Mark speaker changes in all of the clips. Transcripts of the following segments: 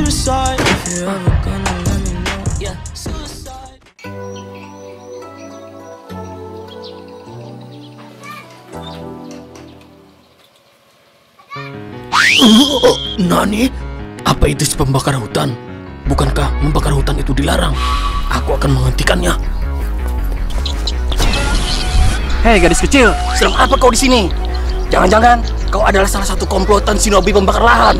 Speaker 1: suicide. If you're ever gonna let me know, yeah, suicide.
Speaker 2: Nani? Apa itu si pembakar hutan? Bukankah membakar hutan itu dilarang? Aku akan menghentikannya.
Speaker 3: Hei gadis kecil,
Speaker 2: Sedang apa kau di sini? Jangan-jangan kau adalah salah satu komplotan shinobi pembakar lahan.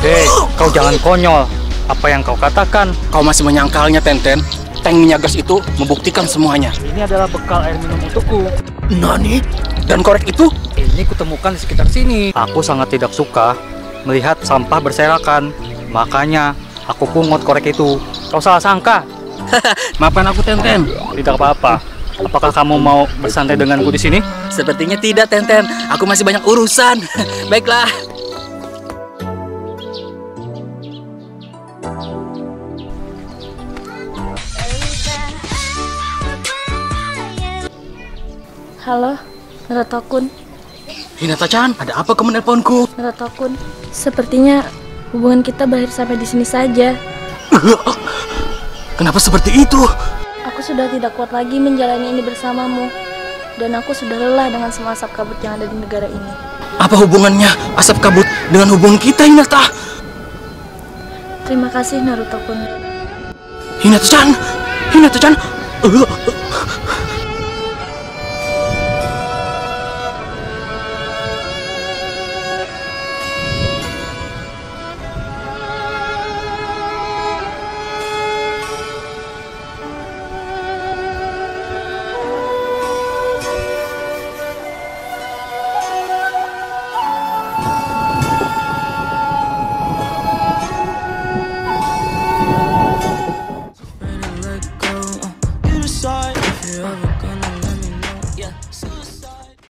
Speaker 3: hei, kau jangan konyol. Apa yang kau katakan?
Speaker 2: Kau masih menyangkalnya, Tenten? Tank minyak gas itu membuktikan semuanya.
Speaker 3: Ini adalah bekal air minum untukku.
Speaker 2: Nani? Dan korek itu?
Speaker 3: Ini kutemukan di sekitar sini. Aku sangat tidak suka melihat sampah berserakan. Makanya aku pungut korek itu. Kau salah sangka.
Speaker 2: Maafkan aku, Tenten.
Speaker 3: Tidak apa-apa. Apakah kamu mau bersantai denganku di sini?
Speaker 2: Sepertinya tidak, Tenten. Aku masih banyak urusan. Baiklah.
Speaker 4: Halo, Naruto-kun.
Speaker 2: Hinata-chan, ada apa kau menelponku?
Speaker 4: Naruto-kun, sepertinya hubungan kita berakhir sampai di sini saja.
Speaker 2: Kenapa seperti itu?
Speaker 4: Aku sudah tidak kuat lagi menjalani ini bersamamu. Dan aku sudah lelah dengan semua asap kabut yang ada di negara ini.
Speaker 2: Apa hubungannya asap kabut dengan hubungan kita, Hinata?
Speaker 4: Terima kasih, Naruto-kun.
Speaker 2: Hinata-chan! Hinata-chan!